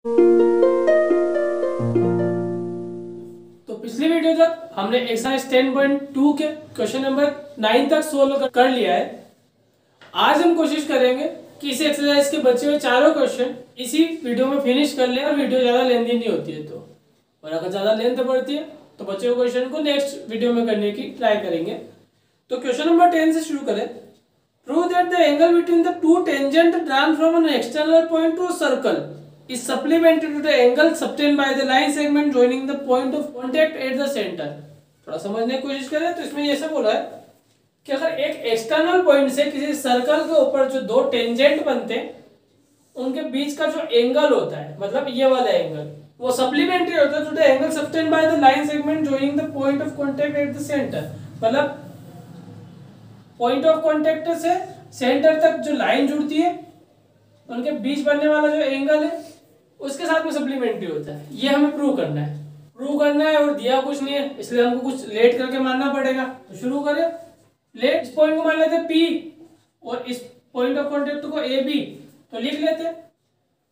तो पिछली वीडियो तक हमने एक्सरसाइज 10.2 के क्वेश्चन नंबर 9 तक सोल्व कर लिया है। आज हम कोशिश करेंगे कि इस एक्सरसाइज के बचे हुए चारों क्वेश्चन इसी वीडियो में फिनिश कर ले और वीडियो ज़्यादा लेंथी नहीं होती है तो, और अगर ज़्यादा लेंथ बढ़ती है तो बचे हुए क्वेश्चन को नेक्स्ट वीडियो में करने की ट्राई करेंगे। तो क्वेश्चन नंबर 10 से शुरू करें। Prove that the angle between the two tangent drawn from an external point to a circle is supplementary to the angle subtended by the line segment joining the point of contact at the center। थोड़ा समझने की कोशिश करें तो इसमें ऐसा बोला है कि अगर एक एक्सटर्नल पॉइंट से किसी सर्कल के ऊपर जो दो टेंजेंट बनते हैं उनके बीच का जो एंगल होता है, मतलब ये वाला एंगल, वो सप्लीमेंट्री होता है to the angle subtend by the line segment joining the point of contact at the centre. मतलब पॉइंट ऑफ कांटेक्ट से सेंटर तक जो लाइन जुड़ती है उनके बीच बनने वाला जो एंगल है उसके साथ में सप्लीमेंट्री होता है। ये हमें प्रूव करना है और दिया कुछ नहीं है, इसलिए हमको कुछ लेट करके मानना पड़ेगा। तो शुरू करें। लेट इस पॉइंट को मान लेते हैं P और इस पॉइंट ऑफ कांटेक्ट को AB, तो लिख लेते हैं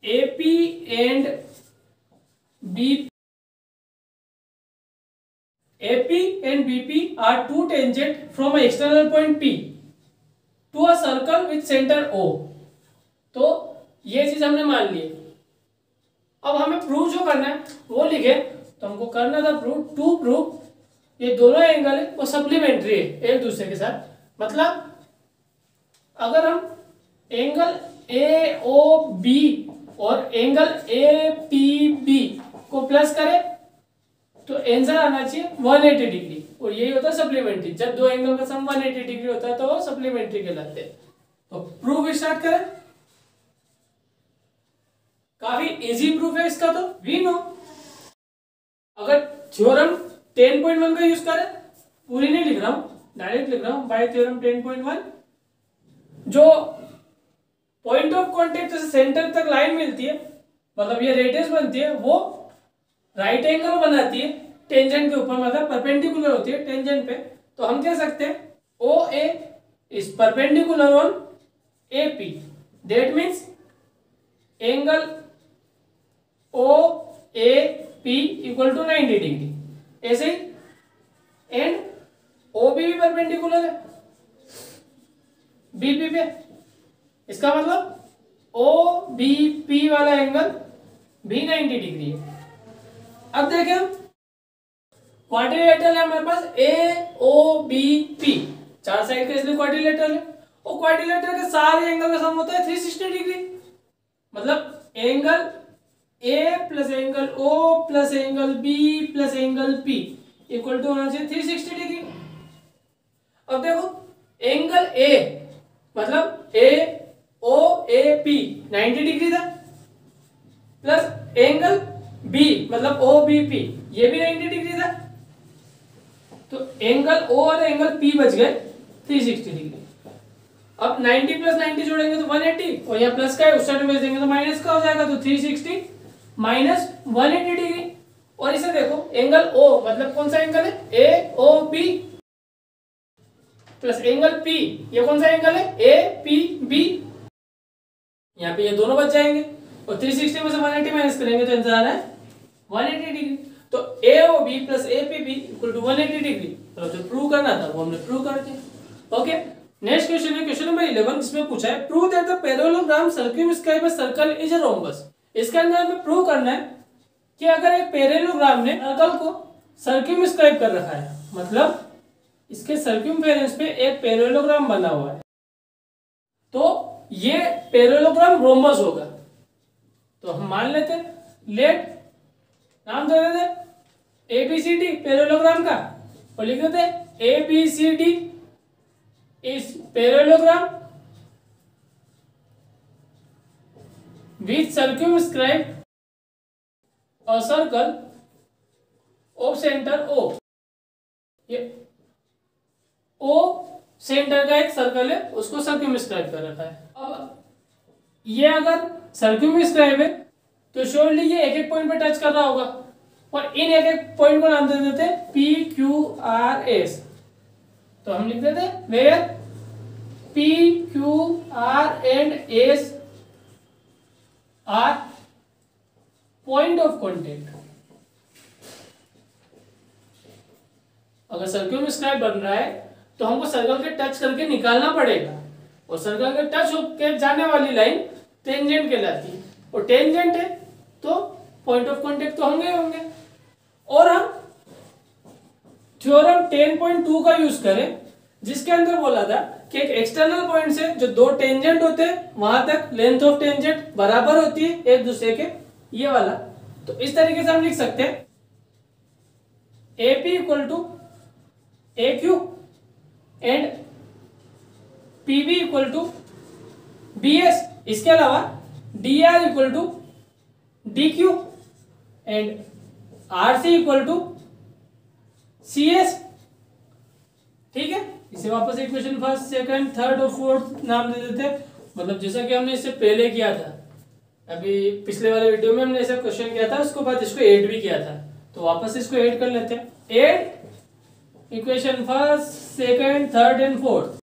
AP and BP are two tangent from external point P to a circle with centre O। तो ये चीज हमने मान ली। अब हमें प्रूव जो करना है वो लिखे, तो हमको करना था प्रूव ये दोनों एंगल है वो सप्लीमेंट्री है एक दूसरे के साथ। मतलब अगर हम एंगल AOB और एंगल APB को प्लस करें तो आंसर आना चाहिए 180 डिग्री, और यही होता है सप्लीमेंट्री। जब दो एंगल का सम 180 डिग्री होता है तो वो सप्लीमेंट्री कहलाते हैं। तो प्रूफ स्टार्ट करें। काफी इजी प्रूफ है इसका। तो वी नो, अगर थ्योरम 10.1 का यूज करें, पूरी नहीं लिख रहा हूं, डायरेक्ट लिख रहा हूं, बाय थ्योरम 10.1, जो पॉइंट ऑफ कांटेक्ट से सेंटर तक लाइन मिलती है, मतलब ये रेडियस बनती है, वो राइट एंगल बनाती है टेंजेंट के ऊपर, मतलब परपेंडिकुलर होती है टेंजेंट पे। तो हम कह सकते हैं OA is perpendicular on AP, that means angle OAP equal to 90 degree. ऐसे ही एंड OB भी परपेंडिकुलर है BP पे, इसका मतलब OBP वाला एंगल भी 90 डिग्री है। अब देखें हम क्वाड्रिलेटरल है हमारे पास AOBP, चार साइड का इसलिए क्वाड्रिलेटरल है, और क्वाड्रिलेटरल के सारे एंगल का सम होता है 360 डिग्री। मतलब angle A plus angle O plus angle B plus angle P equal to होना चाहिए 360 डिग्री। अब देखो एंगल A मतलब AOAP 90 डिग्री था, प्लस एंगल B मतलब OBP ये भी 90 डिग्री था, तो एंगल O और एंगल P बच गए 360 डिग्री। अब 90 प्लस 90 जोड़ेंगे तो 180, और यहाँ प्लस का है, उस साइड में देंगे तो माइनस का हो जाएगा, तो 360 माइनस 180 डिग्री। और इसे देखो एंगल O मतलब कौन सा एंगल है AOP प्लस एंगल P, ये कौन सा एंगल है APB, यहाँ पे ये दोनों बच जाएंगे, और 360 में से 180 माइनस करेंगे तो आंसर आ रहा है 180 डिग्री। तो AOB plus APB equal to 180 degree. तो जो प्रूव करना था वो हमने प्रूव कर दिया। ओके, नेक्स्ट क्वेश्चन है क्वेश्चन नंबर 11, जिसमें पूछा है prove that the parallelogram circumscribe a circle is a rhombus. इसके अंदर हमें प्रूव करना है कि अगर एक पैरेललोग्राम ने सर्कल को सर्कमस्क्राइब कर रखा है, मतलब इसके सर्कमफेरेंस पे एक पैरेललोग्राम बना हुआ है, तो ये पैरेललोग्राम रोम्बस होगा। तो हम मान लेते हैं, लेट नाम दे देते ABCD पैरेललोग्राम का, और लिख देते ABCD is parallelogram which circumscribe a circle of center O। ये O सेंटर का एक सर्कल है, उसको सर्कमस्क्राइब कर रखा है। अब ये अगर सर्कमस्क्राइब है तो श्योरली ये एक एक पॉइंट पे टच कर रहा होगा, और इन एक एक पॉइंट को नाम दे देते हैं PQRS। तो हम लिख देते हैं where PQR and S are point of contact. अगर सर्क्यूमस्क्राइब बन रहा है तो हमको सर्कल के टच करके निकालना पड़ेगा, और सर्कल के टच होकर जाने वाली लाइन टेंजेंट कहलाती है, और टेंजेंट है तो पॉइंट ऑफ कॉन्टेक्ट तो होंगे। और हम थ्योरम 10.2 का यूज करें, जिसके अंदर बोला था कि एक एक्सटर्नल पॉइंट से जो दो टेंजेंट होते हैं वहां तक लेंथ ऑफ टेंजेंट बराबर होती है एक दूसरे के, ये वाला। तो इस तरीके से हम लिख सकते हैं AP equal to AQ and PB equal to BS। इसके अलावा DR equal to DQ and RC equal to CS। ठीक है, इसे वापस इक्वेशन फर्स्ट, सेकंड, थर्ड और फोर्थ नाम दे देते हैं, मतलब जैसा कि हमने इससे पहले किया था। अभी पिछले वाले वीडियो में हमने ऐसा क्वेश्चन किया था, उसके बाद इसको ऐड भी किया था, तो वापस इसको ऐड कर लेते हैं। Add equation first, second, third and fourth,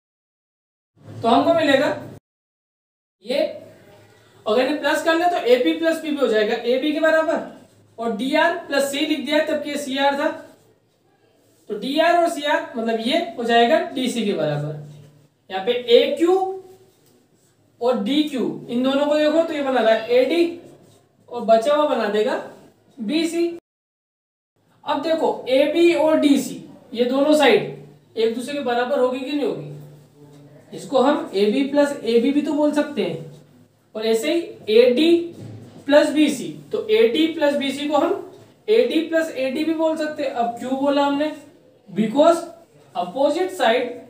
तो हमको मिलेगा ये, अगर ये प्लस कर ले तो AP प्लस PB हो जाएगा AB के बराबर, और DR प्लस C लिख दिया तब कि CR था, तो DR और CR मतलब ये हो जाएगा DC के बराबर। यहाँ पे AQ और DQ इन दोनों को देखो तो ये बना रहा है AD, और बचा हुआ बना देगा BC। अब देखो AB और DC ये दोनों साइड एक दूसरे के बराबर होगी कि नहीं होगी, इसको हम AB प्लस AB भी तो बोल सकते हैं, और ऐसे ही AD प्लस BC, तो AD प्लस BC को हम AD प्लस AD भी बोल सकते हैं। अब क्यों बोला हमने, because opposite side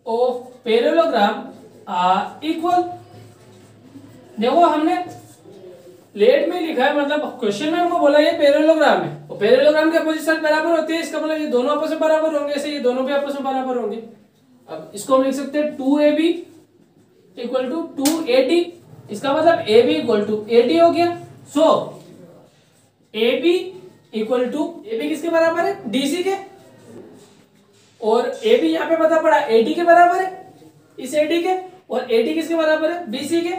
of parallelogram are equal. देखो हमने लेट में लिखा है, मतलब क्वेश्चन में हमको बोला ये पैरेललोग्राम है, और पैरेललोग्राम के अपोजिट साइड बराबर होती है, इसका मतलब ये दोनों आपस में बराबर होंगे, ऐसे ये दोनों भी आपस में बराबर होंगे। अब इसको हम लिख सकते हैं 2AB इक्वल टू 2AD, इसका मतलब AB इक्वल टू AD हो गया। सो AB इक्वल टू, AB किसके बराबर है, DC के, और AB यहाँ पे पता पड़ा AD के बराबर है, इस AD के, और AD किसके बराबर है, BC के।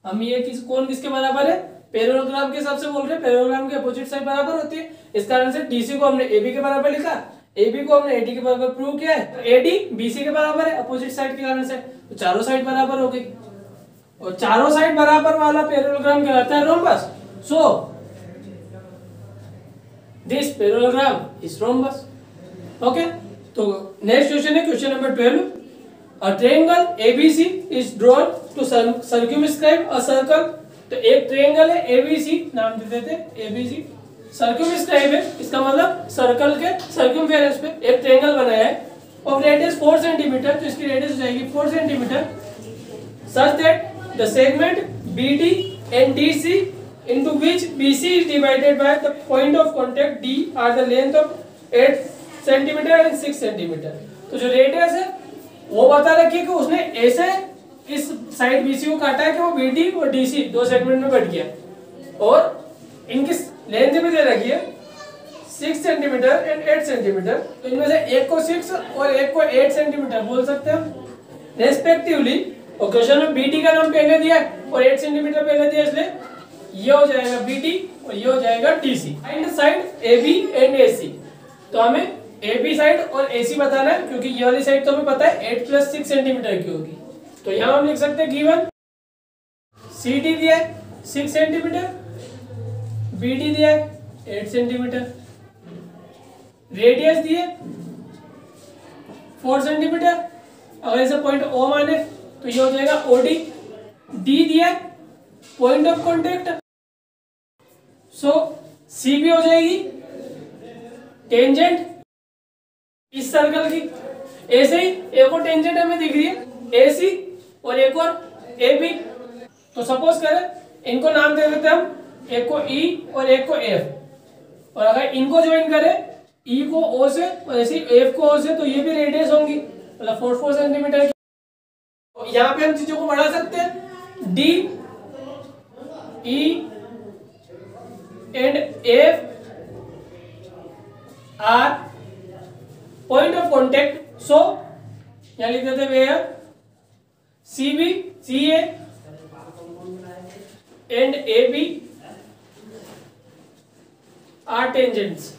हम ये कौन किसके बराबर है, पैरेललोग्राम के हिसाब से बोल रहे हैं, पैरेललोग्राम के अपोजिट साइड बराबर होती है, इस कारण से DC को हमने AB के बराबर लिखा, AB को हमने AD के बराबर प्रूव किया है, AD BC के बराबर है अपोजिट साइड के कारण से, तो चारों साइड बराबर हो गई, और चारों साइड बराबर वाला पैरेललोग्राम कहलाता है rhombus. So this parallelogram is rhombus. Okay, तो नेक्स्ट क्वेश्चन है question number 12। A triangle ABC is drawn to circumscribe a circle. तो एक ट्रायंगल है ABC, नाम दे देते हैं ABC, सर्क्यूमस्क्राइब है, इसका मतलब सर्कल के सर्कमफेरेंस पे एक ट्रायंगल बनाया है, और रेडियस 4 सेंटीमीटर, तो इसकी रेडियस हो जाएगी 4 centimetre, such that the segment BD and DC into which BC is divided by the point of contact D are the length of 8 centimetre and 6 centimetre. तो जो रेडियस है वो बता रखी है कि उसने ऐसे इस साइड BC को काटा है कि वो BD और DC दो सेगमेंट में कट गया, और इनकी लेंथ भी दे रखी है 6 सेंटीमीटर एंड 8 सेंटीमीटर, तो इनमें से एक को 6 और एक को 8 सेंटीमीटर बोल सकते हैं रेस्पेक्टिवली। और क्वेश्चन में BD का नाम पहले दिया है और 8 सेंटीमीटर पहले दिया, इसलिए ये हो जाएगा BD और ये हो जाएगा DC। Find side AB and AC, तो हमें AB साइड और AC बताना है, क्योंकि ये वाली साइड तो हमें पता है 8 प्लस 6 सेंटीमीटर की होगी, तो यहाँ हम लिख सकते हैं गिवन CD दिया है 6 सेंटीमीटर, BD दिया है 8 सेंटीमीटर, रेडियस दिए 4 सेंटीमीटर, अगर इसे पॉइंट O माने तो ये हो जाएगा OD, D दिया है point of contact, so CB हो जाएगी टेंजेंट इस सर्कल की। ऐसे ही एक और टेंजेंट हमें दिख रही है AC और एक और AB, तो सपोज करें इनको नाम दे देते हैं हम, एक को E और एक को F, और अगर इनको ज्वाइन करें E को O से और ऐसे F को O से, तो ये भी रेडियस होंगी, मतलब 4 सेंटीमीटर की। यहाँ पे हम चीजों को बढ़ा सकते हैं, D E and F are point of contact, so यहाँ लिख देते हैं CB CA and AB are tangents.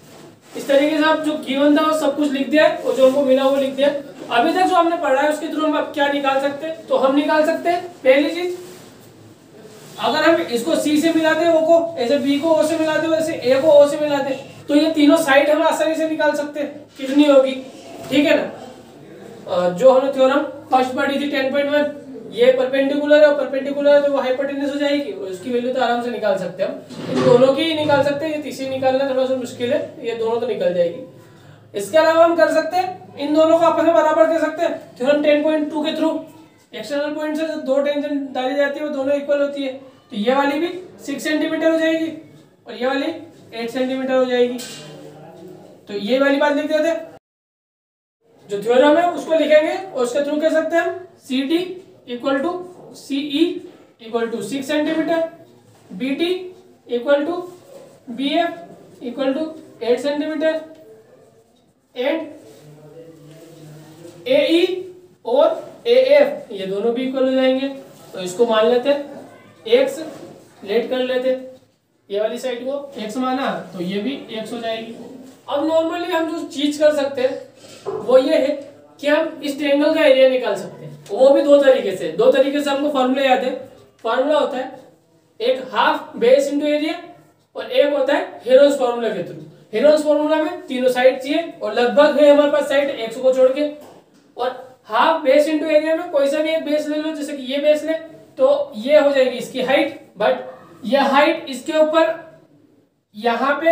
इस तरीके से आप जो गिवन था वो सब कुछ लिख दिया और जो हमको मिला वो लिख दिया। अभी तक जो हमने पढ़ा है उसके थ्रू हम अब क्या निकाल सकते हैं, तो हम निकाल सकते हैं पहली चीज, अगर हम इसको सी से मिलाते हैं ओ को, ऐसे बी को ओ से मिलाते हैं, ऐसे ए को ओ से मिलाते हैं, तो ये तीनों साइड हम आसानी से निकाल सकते हैं कितनी होगी, ठीक है ना। जो हमने थ्योरम फर्स्ट पढ़ी थी 10.1, ये परपेंडिकुलर है और परपेंडिकुलर है तो वो हाइपोटेन्यूज हो जाएगी और उसकी वैल्यू तो आराम से निकाल सकते हैं हम। इन दोनों की ही निकाल सकते हैं, ये तीसरी निकालना थोड़ा सा मुश्किल है, ये दोनों तो निकल जाएगी। इसके अलावा हम कर सकते हैं इन दोनों को आपस में बराबर कर सकते हैं थ्योरम 10.2 के थ्रू। एक्सटर्नल पॉइंट से जो दो टेंजेंट डाली जाती है वो दोनों इक्वल होती है, तो ये वाली भी 6 सेंटीमीटर हो जाएगी और ये वाली 8 सेंटीमीटर हो जाएगी। तो ये वाली बात लिख देते हैं, जो थ्योरम है उसको लिखेंगे और उसके थ्रू कह सकते हैं हम C D equal to C E equal to 6 centimetre, B T equal to B F equal to 8 centimetre and A E और ए एफ ये दोनों भी इक्वल हो जाएंगे। तो इसको मान लेते हैं एक्स, लेट कर लेते, ये वाली साइड को एक्स माना तो ये भी एक्स हो जाएगी। अब नॉर्मली हम जो चीज कर सकते हैं वो ये है कि हम इस ट्रायंगल का एरिया निकाल सकते हैं, वो भी दो तरीके से हमको फॉर्मूला याद है। फॉर्मूला होता है एक हाफ बेस इंटू एरिया और एक होता है हेरोन्स फॉर्मूला के थ्रू। हेरोन्स फॉर्मूला में तीनों साइड चाहिए और लगभग है हमारे पास साइड एक्स को छोड़ के, और हाफ बेस इंटू एरिया में कोई सा भी एक बेस ले लो, जैसे कि ये बेस ले तो ये हो जाएगी इसकी हाइट, बट ये हाइट इसके ऊपर यहाँ पे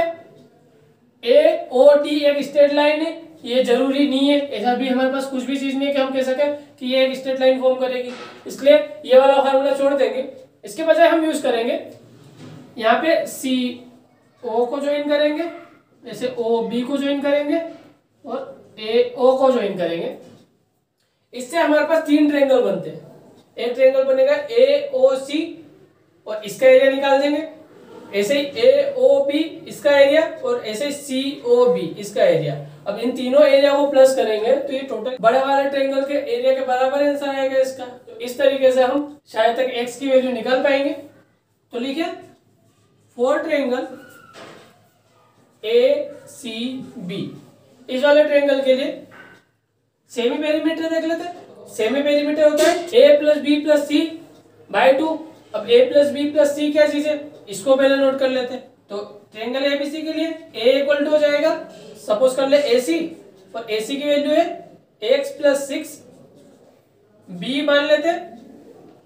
ए ओ डी एक स्ट्रेट लाइन है, ये जरूरी नहीं है, ऐसा भी हमारे पास कुछ भी चीज नहीं है कि हम कह सकें कि ये एक स्ट्रेट लाइन फॉर्म करेगी, इसलिए ये वाला फार्मूला छोड़ देंगे। इसके बजाय हम यूज करेंगे यहाँ पे सी ओ को ज्वाइन करेंगे, जैसे ओ बी को ज्वाइन करेंगे और ए ओ को ज्वाइन करेंगे। इससे हमारे पास तीन ट्रायंगल बनते हैं। एक ट्रायंगल बनेगा ए ओ सी और इसका एरिया निकाल देंगे, ऐसे ही ए ओ बी इसका एरिया और ऐसे सी ओ बी इसका एरिया। अब इन तीनों एरिया को प्लस करेंगे तो ये टोटल बड़े वाले ट्रायंगल के एरिया के बराबर आंसर आएगा इसका। तो इस तरीके से हम शायद तक एक्स की वैल्यू निकाल पाएंगे। तो लिखिए for triangle A C B, इस वाले ट्रायंगल के लिए सेमी पेरीमीटर देख लेते हैं। सेमी पेरीमीटर होता है ए प्लस बी प्लस सी बाय 2। अब ए प्लस बी प्लस सी क्या चीज है, इसको पहले नोट कर लेते हैं। तो ट्रायंगल एबीसी के लिए ए इक्वल टू हो जाएगा, सपोज कर ले एसी, और एसी की वैल्यू है एक्स प्लस 6, बी मान लेते हैं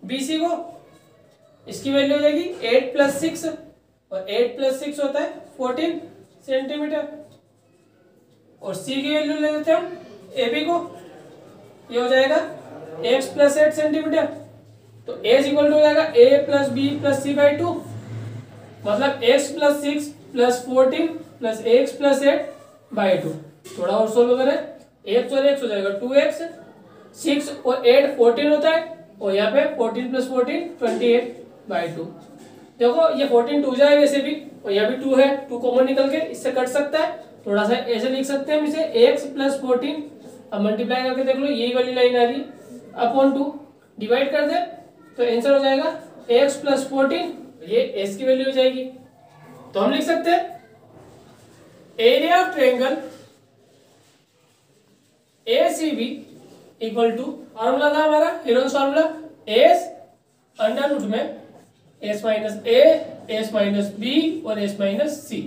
बीसी को, इसकी वैल्यू हो जाएगी 8 प्लस 6 और 8 प्लस 6 होता है 14 सेंटीमीटर, और सी की वैल्यू ले लेते हैं हम एबी को, ये हो जाएगा एक्स प्लस 8 सेंटीमीटर। तो एज इक्वल टू हो जाएगा A plus B plus C by 2, मतलब X plus 6 plus 14 plus X plus 8 by 2। थोड़ा और सोल्व करें, एक्स और एक्स हो जाएगा 2x, 6 और 8 14 होता है, और यहाँ पे 14 प्लस 14 28 बाई 2। देखो ये 14 टू जाए वैसे भी, और यहाँ भी 2 है, 2 कॉमन निकल के इससे कट सकता है। थोड़ा सा ऐसे लिख सकते हैं हम इसे एक्स प्लस 14, अब मल्टीप्लाई करके देख लो यही वाली लाइन आ रही अपॉन 2, डिवाइड कर दे तो आंसर हो जाएगा एक्स प्लस 14, ये एस की वैल्यू हो जाएगी। तो हम लिख सकते हैं area of triangle ACB equal to, formula था हमारा Heron's formula, S under root में S minus A, S minus B और एस माइनस सी।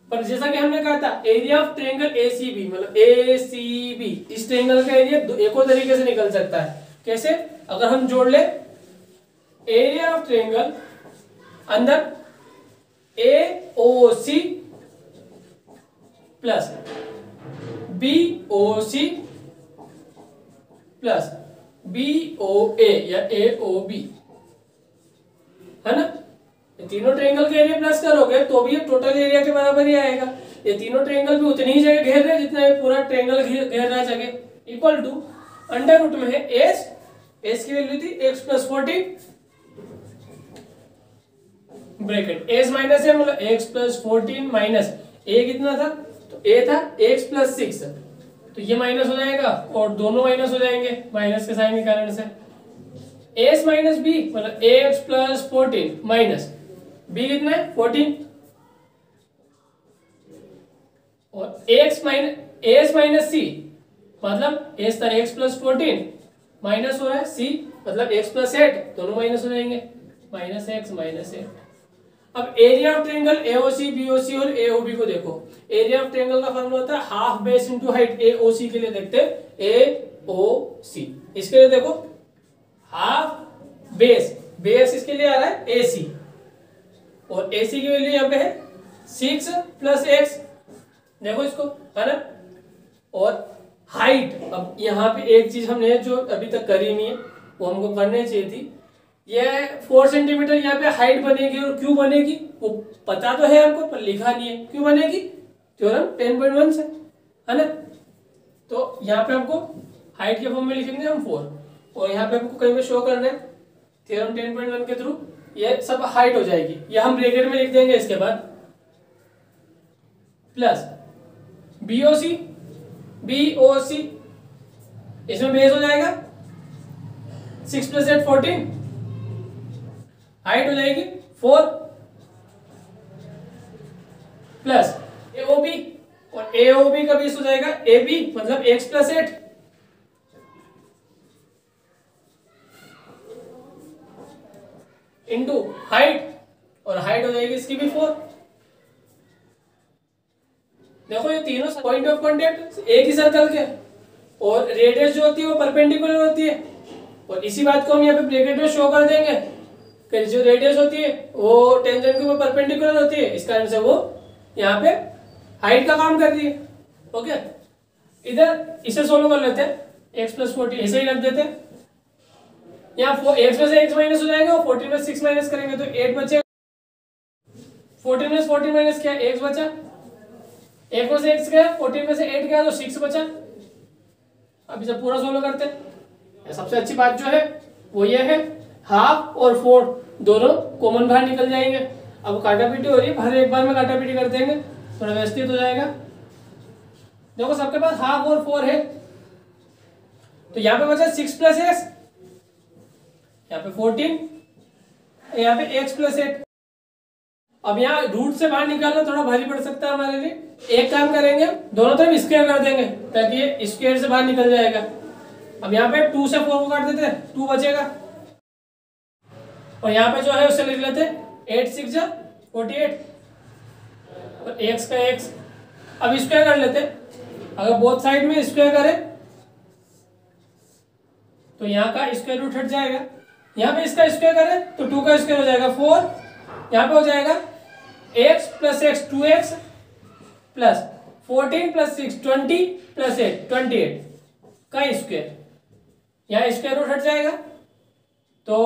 पर जैसा कि हमने कहा था एरिया ऑफ ट्रायंगल एसीबी मतलब एसीबी, इस ट्रायंगल का एरिया एक और तरीके से निकल सकता है। कैसे, अगर हम जोड़ ले एरिया ऑफ ट्रायंगल अंदर A O C plus B O C plus B O A या ए ओ बी, है ना। ये तीनों ट्रायंगल के एरिया प्लस करोगे तो भी ये टोटल एरिया के बराबर ही आएगा। ये तीनों ट्रायंगल भी उतनी ही जगह घेर रहे जितना ये पूरा ट्रायंगल घेर रहा है जगह, इक्वल टू अंडर रूट में है एस, एस की वैल्यू थी x plus 14 bracket S minus है मतलब एक्स प्लस 14 माइनस ए कितना था, तो ए था एक्स प्लस 6, तो ये माइनस हो जाएगा और दोनों माइनस हो जाएंगे माइनस के साइन के कारण से। एस माइनस बी मतलब एक्स प्लस 14 माइनस बी कितना है 14, और एस माइनस सी मतलब एस था एक्स प्लस 14 माइनस हो रहा है सी मतलब एक्स प्लस 8, दोनों माइनस हो जाएंगे, माइनस एक्स माइनस 8। अब area of triangle AOC BOC और एओबी को देखो। एरिया ऑफ ट्रायंगल का फॉर्मूला होता है half base into height. AOC के लिए देखते हैं एओसी, इसके लिए देखो हाफ बेस, बेस इसके लिए आ रहा है एसी और एसी की वैल्यू यहाँ पे है 6 प्लस एक्स, देखो इसको है ना। और हाइट, अब यहाँ पे एक चीज हमने जो अभी तक करी नहीं है वो हमको करनी चाहिए थी, ये 4 सेंटीमीटर यहाँ पे हाइट बनेगी। और क्यों बनेगी वो पता तो है हमको पर लिखा नहीं है, क्यों बनेगी, थ्योरम 10.1 से है ना। तो यहाँ पे हमको हाइट के फॉर्म में लिखेंगे हम 4 और यहाँ पे हमको कहीं पे शो करना है थ्योरम 10.1 के थ्रू ये सब हाइट हो जाएगी, ये हम ब्रैकेट में लिख देंगे। इसके बाद प्लस बीओसी, बीओसी इसमें बेस हो जाएगा 6 प्लस 8 14, हाइट हो जाएगी 4 प्लस एओबी और एओबी का बेस हो जाएगा एबी मतलब एक्स प्लस 8 इंटू हाइट और हाइट हो जाएगी इसकी भी 4। देखो ये तीनों पॉइंट ऑफ कांटेक्ट एक ही सर्कल के और रेडियस जो होती है वो परपेंडिकुलर होती है। और इसी बात को हम यहाँ पे ब्रैकेट में शो कर देंगे कि जो रेडियस होती है वो टेंजेंट के ऊपर परपेंडिकुलर होती है, इस कारण से वो यहाँ पे हाइट का काम कर रही है। ओके, इधर इसे सोल्व कर लेते हैं, x प्लस 14 ऐसे ही रख देते हैं। यहाँ x में से x माइनस हो जाएगा और 14 में 6 माइनस करेंगे तो 8 बचेगा। 14 में से 14 माइनस किया x बचा, 1 में से x गया 14 में से 8 गया तो 6 बचा। अब इसे पूरा सोल्व करते हैं। सबसे अच्छी बात जो है वो ये है हाफ और 4 दोनों कॉमन बाहर निकल जाएंगे। अब काटापीटी हो रही है, हर एक बार में काटापीटी कर देंगे, थोड़ा व्यवस्थित हो जाएगा। देखो सबके पास हाफ और 4 है तो यहाँ पे बचा 6 प्लस एक्स, यहाँ पे 14, यहाँ पे x प्लस 8। अब यहाँ रूट से बाहर निकालना थोड़ा भारी पड़ सकता है हमारे लिए, एक काम करेंगे दोनों तरफ स्क्वायर कर देंगे ताकि ये स्क्वायर से बाहर निकल जाएगा। अब यहाँ पे 2 से 4 को काट देते हैं, 2 बचेगा और यहाँ पे जो है उसे लिख लेते हैं 8 6 जा 48 और x का x। अब स्क्वायर कर लेते हैं, अगर बोथ साइड में स्क्वायर करें तो यहाँ का स्क्वायर रूट हट जाएगा, यहाँ पे इसका स्क्वायर करें तो 2 का स्क्वायर हो जाएगा 4, यहाँ पे हो जाएगा x plus x 2x plus 14 plus 6 20 plus 8 28 का स्क्वायर, यहाँ स्क्वायर रूट हट जाएगा तो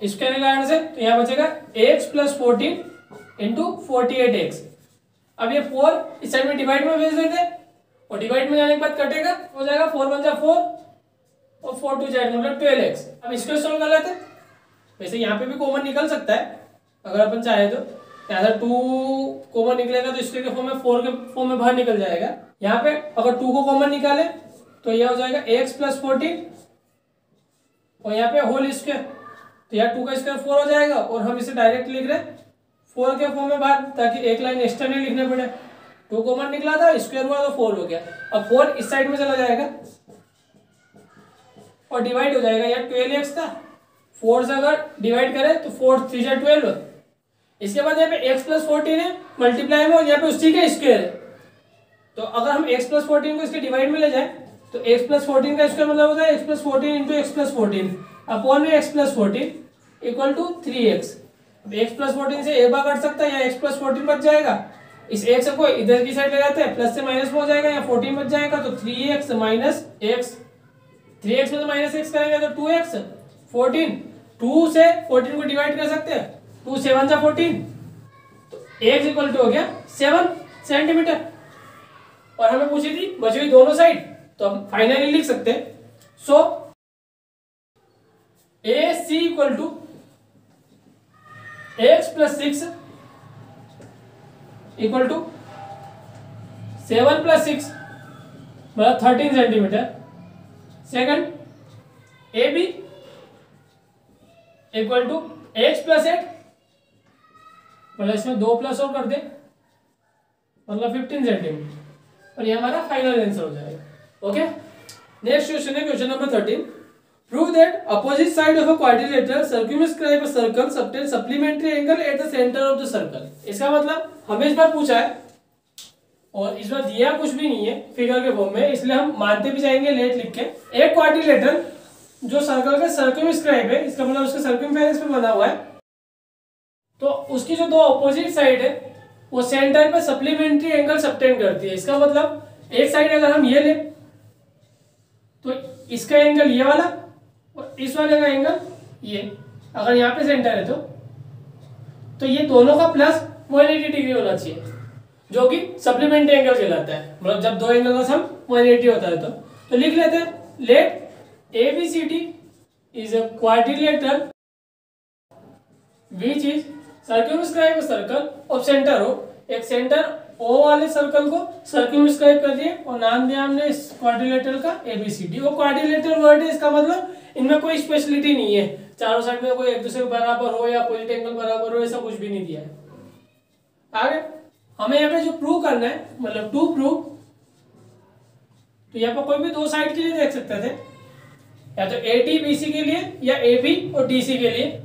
स्क्वायर के कारण से तो यहाँ बचेगा x प्लस 14 इंटू 48x। अब ये 4 इस साइड में डिवाइड में भेज देते हैं और डिवाइड में जाने के बाद कटेगा, हो जाएगा 4 बन जा 4 और 4 2 जा मतलब 12x। अब इसको सोल्व कर लेते हैं। वैसे यहाँ पे भी कॉमन निकल सकता है अगर अपन चाहे तो, यहाँ से 2 कॉमन निकलेगा तो स्क्वायर के फॉर्म में 4 के फॉर्म में बाहर निकल जाएगा। यहाँ पे अगर 2 को कॉमन निकाले तो यह हो जाएगा x प्लस 14 और यहाँ पे होल स्क्वायर तो यहाँ 2 का स्क्वायर 4 हो जाएगा और हम इसे डायरेक्ट लिख रहे हैं 4 के फॉर्म में बाहर ताकि एक लाइन एक्स्ट्रा नहीं लिखने पड़े। 2 कॉमन निकला था, स्क्वायर हुआ तो 4 हो गया। अब 4 इस साइड में चला जाएगा और डिवाइड हो जाएगा, यहाँ 12x था 4 से अगर डिवाइड करें तो 4 3 जा 12। इसके बाद यहाँ पे x प्लस 14 है मल्टीप्लाई में और यहाँ पे उसी का स्क्वायर है तो अगर हम x प्लस 14 को इसके डिवाइड में ले जाए तो x प्लस 14 का स्क्वायर मतलब होता है x plus 14 into x plus 14 upon में x plus 14 equal to 3x। अब x प्लस 14 से एक बार कट सकता है, या x प्लस 14 बच जाएगा, इस x को इधर की साइड ले जाते हैं प्लस से माइनस में हो जाएगा, या 14 बच जाएगा तो 3x माइनस x, 3x में तो माइनस x करेंगे तो 2x 14, 2 से 14 को डिवाइड कर सकते हैं, 2 7 जा 14 तो x इक्वल टू हो गया 7 सेंटीमीटर। और हमें पूछी थी बची हुई दोनों साइड तो हम फाइनली लिख सकते हैं। So AC equal to x plus 6 equal to 7 plus 6 मतलब 13 centimetre. Second AB equal to x plus 8 मतलब इसमें 2 प्लस और कर दे मतलब 15 सेंटीमीटर। और ये हमारा फाइनल आंसर हो जाएगा। ओके, नेक्स्ट क्वेश्चन है question number 13। Prove that opposite side of a quadrilateral circumscribe a circle subtend supplementary angle at the centre of the circle. इसका मतलब हमें इस बार पूछा है और इस बार दिया कुछ भी नहीं है फिगर के फॉर्म में, इसलिए हम मानते भी जाएंगे लेट लिख के। एक क्वाड्रिलेटरल जो सर्कल का सर्कमस्क्राइब है, इसका मतलब उसके सर्कमफेरेंस पे बना हुआ है, तो उसकी जो दो अपोजिट साइड है वो सेंटर पे सप्लीमेंट्री एंगल सबटेंड करती है। इसका मतलब एक साइड अगर हम ये ले तो इसका एंगल ये वाला और इस वाले का एंगल ये, अगर यहाँ पे सेंटर है तो ये दोनों का प्लस 180 डिग्री होना चाहिए, जो कि सप्लीमेंट्री एंगल कहलाता है। मतलब जब दो एंगल का सम 180 होता है तो लिख लेते हैं, late ABCD is a quadrilateral which is circumscribe a circle of center O। एक सेंटर O वाले सर्कल को सर्कमस्क्राइब कर दिए और नाम दिया हमने इस क्वाड्रिलेटरल का ABCD। वो क्वाड्रिलेटरल वर्ड है, इसका मतलब इनमें कोई स्पेशलिटी नहीं है, चारों साइड में कोई एक दूसरे के बराबर हो या अपोजिट एंगल बराबर हो, ऐसा कुछ भी नहीं दिया है। आगे हमें यहाँ पे जो प्रूव करना है, मतलब टू प्रूव, तो यहाँ पर कोई भी दो साइड के लिए देख सकते थे, या तो AD BC के लिए या AB और DC के लिए,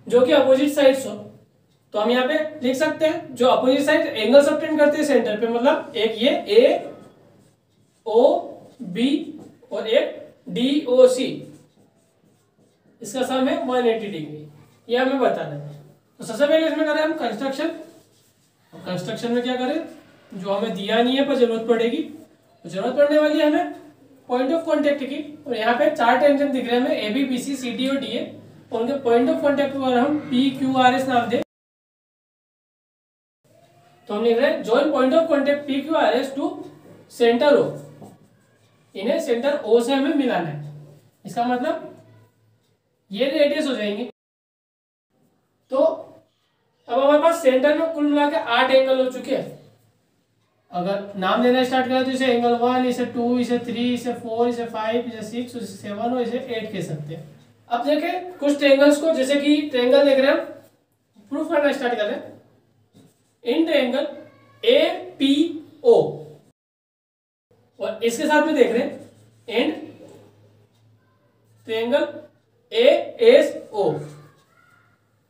जो कि अपोजिट साइड्स हो। तो हम यहाँ पे लिख सकते हैं जो अपोजिट साइड एंगल सबटेंड करते हैं सेंटर पे, मतलब एक ये AOB और एक DOC, इसका सम है 180 डिग्री, ये हमें बताना है। तो सबसे पहले इसमें करें हम कंस्ट्रक्शन। कंस्ट्रक्शन में क्या करें, जो हमें दिया नहीं है पर जरूरत पड़ेगी, तो जरूरत पड़ने वाली है हमें पॉइंट ऑफ कांटेक्ट की। और यहाँ पे चार टेंजेंट दिख रहे हैं हमें, AB BC CD और DA, और उनके पॉइंट ऑफ कांटेक्ट को अगर हम PQRS नाम दें तो हम लिख रहे हैं join point of contact PQRS to centre O। इन्हें सेंटर O से हमें मिलाना है। इसका मतलब ये रेडियस हो जाएंगे। तो अब हमारे पास सेंटर में कुल मिला के 8 एंगल हो चुके हैं। अगर नाम देना स्टार्ट करें तो इसे एंगल 1, इसे 2, इसे 3, इसे 4, इसे 5, इसे 6, इसे 7 और इसे 8 कह सकते हैं। अब देखें कुछ ट्रायंगल्स को, जैसे कि ट्रायंगल देख रहे हैं, प्रूफ करना स्टार्ट कर रहे हैं। इन ट्रायंगल APO और इसके साथ में देख रहे हैं एंड ट्रायंगल ASO।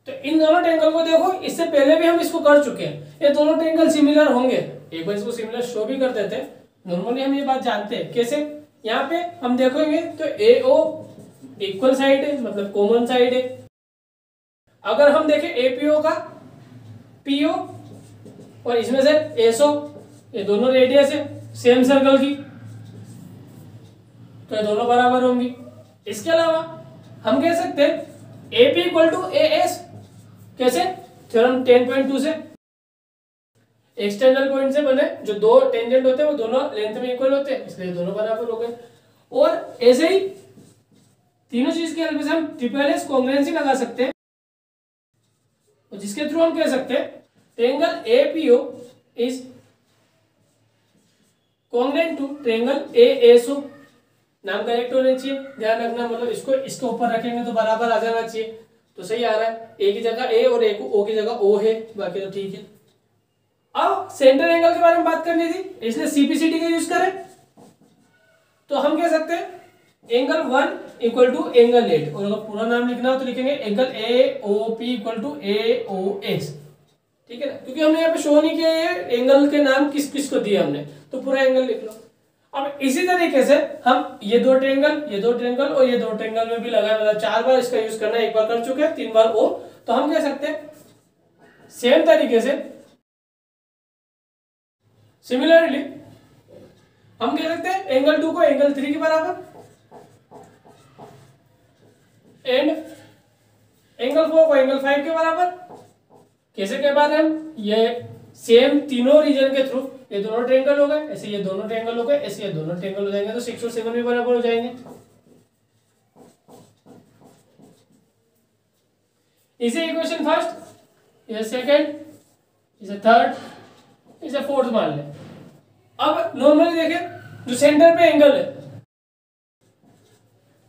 तो इन दोनों ट्रायंगल को देखो, इससे पहले भी हम इसको कर चुके हैं, ये दोनों ट्रायंगल सिमिलर होंगे। एक बार इसको सिमिलर शो भी कर देते हैं, नॉर्मली हम ये बात जानते हैं। कैसे, यहाँ पे हम देखेंगे तो AO इक्वल साइड है, मतलब कॉमन साइड है। अगर हम देखें APO का PO और इसमें से SO, ये दोनों रेडियस है सेम सर्कल की, तो ये दोनों बराबर होंगी। इसके अलावा हम कह सकते हैं AP इक्वल टू AS। कैसे, थ्योरम 10.2 से, एक्सटर्नल पॉइंट से बने जो दो टेंजेंट होते हैं वो दोनों लेंथ में इक्वल होते हैं, इसलिए दोनों बराबर हो गए। और ऐसे ही तीनों चीज की हेल्प से हम ट्रिपल एस कॉन्ग्रुएंसी लगा सकते हैं, और जिसके थ्रू हम कह सकते हैं triangle APO is congruent to triangle ASO। नाम करेक्ट होना चाहिए, ध्यान रखना, मतलब इसको इसके ऊपर रखेंगे तो बराबर आ जाना चाहिए। तो सही आ रहा है, A की जगह A और O की जगह O है, बाकी तो ठीक है। अब सेंटर एंगल के बारे में बात करनी थी, इसलिए CPCD का यूज करें। तो हम कह सकते हैं एंगल 1 इक्वल टू एंगल 8, और अगर पूरा नाम लिखना हो तो लिखेंगे angle AOP equal to AOS। ठीक है ना, क्योंकि हमने यहाँ पे शो नहीं किया है एंगल के नाम किस किस को दिए हमने, तो पूरा एंगल लिख लो। अब इसी तरीके से हम ये दो ट्रायंगल और ये दो ट्रायंगल में भी लगाए, मतलब 4 बार इसका यूज करना है, एक बार कर चुके हैं, 3 बार और। तो हम कह सकते हैं सेम तरीके से सिमिलरली हम कह सकते हैं एंगल 2 को एंगल 3 के बराबर एंड एंगल 4 को एंगल 5 के बराबर। कैसे कह पा रहे हैं हम, ये सेम तीनों रीजन के थ्रू, ये दोनों ट्रायंगल हो गए, ऐसे ये दोनों ट्रायंगल हो गए, ऐसे ये दोनों ट्रायंगल हो जाएंगे, तो 6 और 7 भी बराबर हो जाएंगे। इसे इक्वेशन फर्स्ट, इसे सेकंड, इसे थर्ड, इसे फोर्थ मान लें। अब नॉर्मली देखें जो सेंटर पे एंगल है,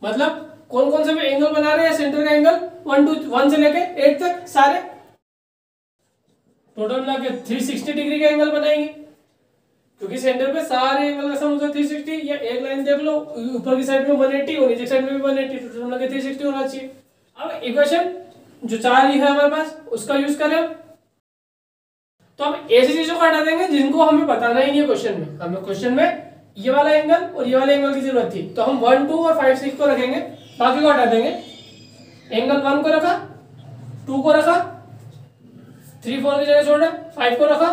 मतलब कौन कौन से भी एंगल बना रहे हैं, सेंटर का एंगल 1 से लेके 8 तक सारे टोटल मिला के 360 डिग्री का एंगल बनाएंगे। क्योंकि सेंटर पे सारे एंगल का सम होता है 360, या एक लाइन देख लो, ऊपर की साइड में 180 और नीचे साइड में भी 180, टोटल मिला के 360 होना चाहिए। अब इक्वेशन जो 4 लिखा है हमारे पास उसका यूज करें, तो हम ऐसी चीजों को हटा देंगे जिनको हमें बताना ही नहीं है क्वेश्चन में। हमें क्वेश्चन में ये वाला एंगल और ये वाले एंगल की जरूरत थी, तो हम 1, 2 और 5, 6 को रखेंगे, बाकी को हटा देंगे। एंगल 1 को रखा, 2 को रखा, 3, 4 की जगह छोड़ा, 5 को रखा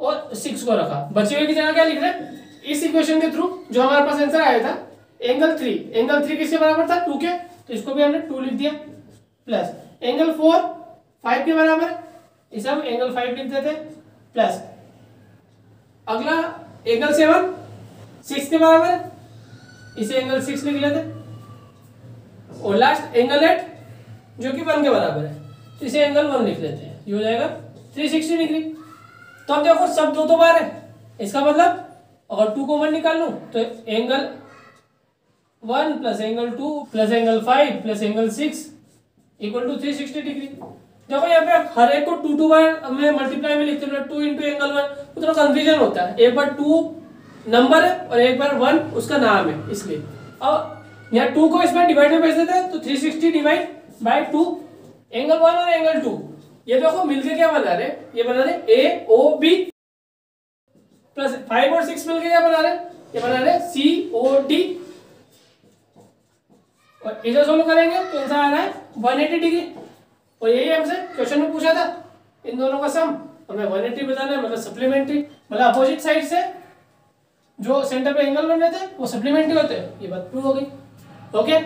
और 6 को रखा। बचे हुए की जगह क्या लिख रहे हैं, इस इक्वेशन के थ्रू जो हमारे पास आंसर आया था एंगल 3 किसके बराबर था, 2 के, तो इसको भी हमने 2 लिख दिया, प्लस एंगल 4 5 के बराबर, इसे हम एंगल 5 लिख देते, प्लस अगला एंगल 7 6 के बराबर, इसे एंगल 6 लिख लेते, और लास्ट एंगल 8 जो कि 1 के बराबर है, तो इसे एंगल 1 लिख लेते हैं। ये हो जाएगा 360 डिग्री। तो अब देखो सब दो बार है, इसका मतलब अगर 2 कॉमन निकाल लूं तो angle 1 plus angle 2 plus angle 5 plus angle 6 equal to 360 degree. देखो यहाँ पे हर एक को 2 बार हमें मल्टीप्लाई में लिखते हैं, 2 इंटू एंगल 1, तो थोड़ा कंफ्यूजन होता है। एक बार 2 नंबर है और एक बार 1 उसका नाम है, इसलिए अब यहाँ 2 को इसमें डिवाइड में भेज देते हैं, तो 360 डिवाइड बाई 2 एंगल 1 और एंगल 2, ये देखो मिलके क्या बना रहे, ये बना रहे ए ओ बी, प्लस 5 और 6 मिलके क्या बना रहे, ये बना रहे सी ओ डी, और इधर सोल्व करेंगे तो आंसर आ रहा है 180 डिग्री। और यही हमसे क्वेश्चन में पूछा था, इन दोनों का सम हमें 180 बताना है, मतलब सप्लीमेंट्री, मतलब अपोजिट साइड से जो सेंटर पे एंगल बन रहे थे वो सप्लीमेंट्री होते हैं। ये बात प्रूव हो गई। ओके।